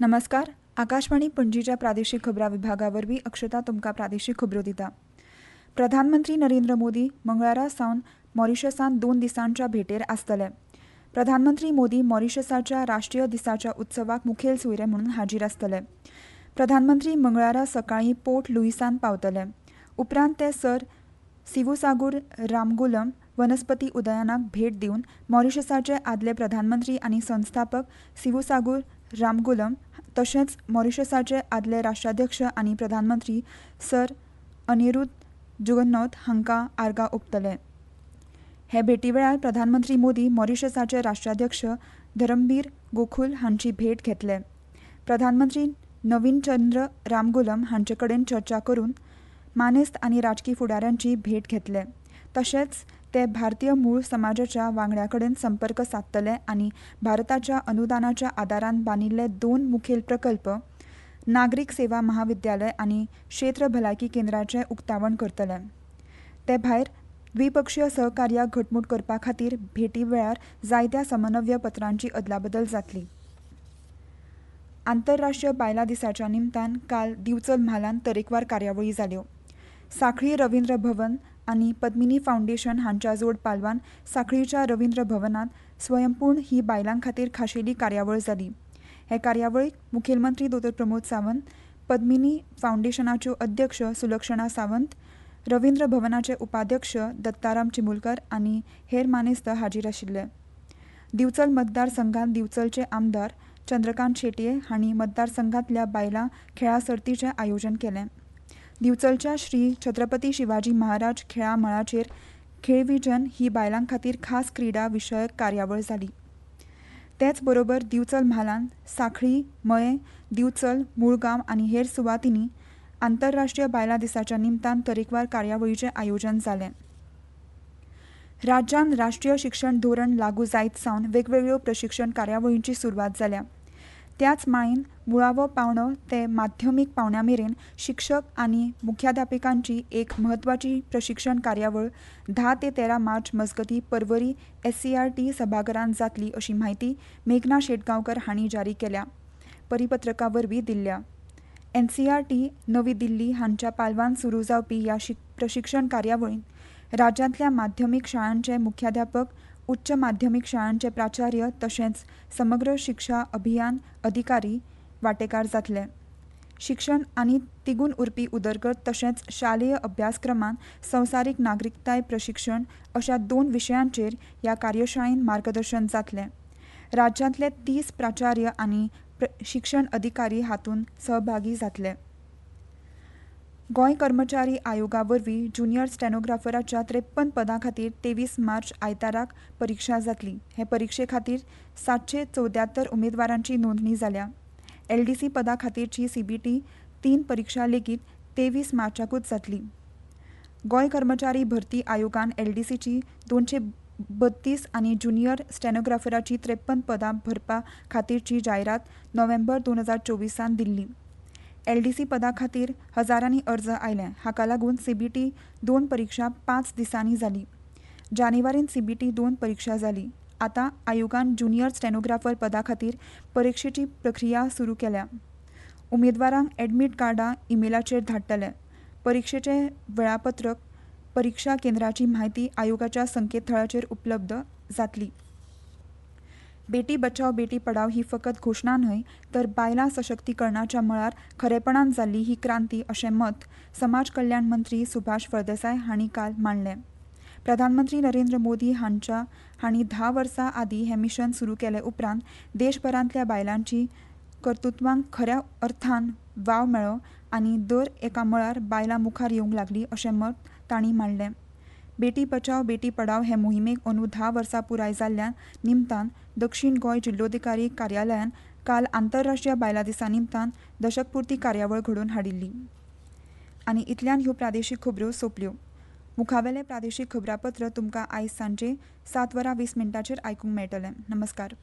नमस्कार. आकाशवाणी पणजीच्या प्रादेशीक खबरां विभागावरवीं अक्षता तुमकां प्रादेशीक खबरो दिता. प्रधानमंत्री नरेंद्र मोदी मंगळारा सावन मॉरिशसांत 2 दिसांच्या भेटेर आसतले. प्रधानमंत्री मोदी मॉरिशसाच्या राष्ट्रीय दिसाच्या उत्सवाक मुखेल सोयरे म्हणून हाजीर आसतले. प्रधानमंत्री मंगळारा सकाळीं पोर्ट लुईसांत पावतले. उपरांत ते सर सिवुसागूर रामगुलम वनस्पती उद्यानाक भेट दिवन मॉरिशसाचे आदले प्रधानमंत्री आनी संस्थापक सिवुसागूर रामगुलम तशेंच मॉरिशसाचे आदले राष्ट्राध्यक्ष आनी प्रधानमंत्री सर अनिरुद्ध जुगन्नौथ हांकां आर्गां ओंपतले. हे भेटी वेळार प्रधानमंत्री मोदी मॉरिशसाचे राष्ट्राध्यक्ष धरमबीर गोखूल हांची भेट घेतले. प्रधानमंत्री नवीन चंद्र रामगुलम हांचे कडेन चर्चा करून मानेस्त आनी राजकी फुडाऱ्यांची भेट घेतले. तशेंच ते भारतीय मूळ समाजाच्या वांगड्यां कडेन संपर्क सादतले आनी भारताच्या अनुदानाच्या आदारान बांदिल्ले 2 मुखेल प्रकल्प नागरीक सेवा महाविद्यालय आनी क्षेत्र भलायकी केंद्राचें उक्तावण करतले. ते भायर द्विपक्षीय सहकार्याक घटमूट करपा खातीर भेटी वेळार जायत्या समन्वय पत्रांची अदलाबदल जातली. आंतरराष्ट्रीय बायलां दिसाच्या निमतान काल दिवचल म्हालांत तरेकवार कार्यावळी जाल्यो. सांखळी रवींद्र भवन आनी पद्मिनी फावंडेशन हांच्या जोड पालवान सांखळीच्या रवींद्र भवनांत स्वयंपूर्ण ही बायलां खातीर खाशेली कार्यावळ जाली. हे कार्यावळीक मुखेलमंत्री डॉ. प्रमोद सावंत, पद्मिनी फावंडेशनाच्यो अध्यक्ष सुलक्षणा सावंत, रवींद्र भवनाचे उपाध्यक्ष दत्ताराम चिमुलकर आनी हेर मानेस्त हाजीर आशिल्ले. दिवचल मतदारसंघांत दिवचलचे आमदार चंद्रकांत शेटये हांणी मतदारसंघांतल्या बायलां खेळां सर्तीचें आयोजन केलें. दिवचलच्या श्री छत्रपती शिवाजी महाराज खेळां मळाचेर खेळविजन ही बायलां खातीर खास क्रीडा विशयक कार्यावळ जाली. तेच बरोबर दिवचल म्हालांत सांखळी, मये, दिवचल, मुळगांव आनी हेर सुवातींनी आंतरराष्ट्रीय बायलां दिसाच्या निमतान तरेकवार कार्यावळीचें आयोजन जालें. राज्यांत राष्ट्रीय शिक्षण धोरण लागू जायत सावन वेगवेगळ्यो प्रशिक्षण कार्यावळींची सुरवात जाल्या. त्याच माळेन मुळावो पावणो ते माध्यमीक पावंड्या मेरेन शिक्षक आनी मुख्याध्यापकांची एक म्हत्वाची प्रशिक्षण कार्यावळ 10 ते 13 मार्च मजगतीं पर्वरी SCRT सभाघरांत जातली अशी माहिती मेघना शेटगांवकर हांणी जारी केल्या परिपत्रका वरवीं दिल्या. NCERT नवी दिल्ली हांच्या पालवान सुरू जावपी ह्या प्रशिक्षण कार्यावळींत राज्यांतल्या माध्यमीक शाळांचे मुख्याध्यापक, उच्च माध्यमीक शाळांचे प्राचार्य तशेंच समग्र शिक्षा अभियान अधिकारी वांटेकार जातले. शिक्षण आनी तिगून उरपी उदरगत तशेंच शालेय अभ्यासक्रमांत संवसारीक नागरिकताय प्रशिक्षण अशा 2 विशयांचेर ह्या कार्यशाळेंत मार्गदर्शन जातलें. राज्यांतले 30 प्राचार्य आनी शिक्षण अधिकारी हातूंत सहभागी जातले. गोंय कर्मचारी आयोगा वरवीं ज्युनियर स्टेनोग्राफराच्या 53 पदां खातीर 23 मार्च आयताराक परीक्षा जातली. हे परीक्षे खातीर 774 उमेदवारांची नोंदणी जाल्या. LDC पदा खातीरची CBT 3 परीक्षा लेगीत 23 मार्चाकूच जातली. गोंय कर्मचारी भरती आयोगान LDCची 232 आनी ज्युनियर स्टेनोग्राफराची 53 पदां भरपा खातीरची जायरात नोव्हेंबर 2024 दिल्ली. LDC पदा खातीर हजारांनी अर्ज आयले. हाका लागून CBT 2 परीक्षा 5 दिसांनी जाली. जानेवारींत CBT 2 परीक्षा जाली. आतां आयोगान ज्युनियर स्टेनोग्राफर पदा खातीर परीक्षेची प्रक्रिया सुरू केल्या. उमेदवारांक एडमीट कार्डां ईमेलाचेर धाडटले. परीक्षेचें वेळापत्रक, परीक्षा केंद्राची म्हायती आयोगाच्या संकेतथळाचेर उपलब्ध जातली. बेटी बचाव बेटी पढाव ही फकत घोशणा न्हय तर बायलां सशक्तीकरणाच्या मळार खरेपणान जाल्ली ही क्रांती अशें मत समाज कल्याण मंत्री सुभाष फळदेसाय हांणी काल मांडलें. प्रधानमंत्री नरेंद्र मोदी हांणी 10 वर्सां आदीं हें मिशन सुरू केले उपरांत देशभरांतल्या बायलांची कर्तृत्वांक खऱ्या अर्थान वाव मेळ्ळो आनी दर एका मळार बायलां मुखार येवंक लागलीं अशें मत तांणी मांडलें. बेटी बचाव बेटी पढाव हे मोहिमेक अंदू 10 वर्सां पुराय जाल्ल्या निमतान दक्षिण गोंय जिल्लोधिकारी कार्यालयान काल आंतरराष्ट्रीय बायलां दिसा निमतान दशकपुर्ती कार्यावळ घडोवन हाडिल्ली. आनी इतल्यान ह्यो प्रादेशीक खबरो सोंपल्यो. मुखावेलें प्रादेशीक खबरापत्र तुमकां आयज सांजे 7:20 आयकूंक मेळटलें. नमस्कार.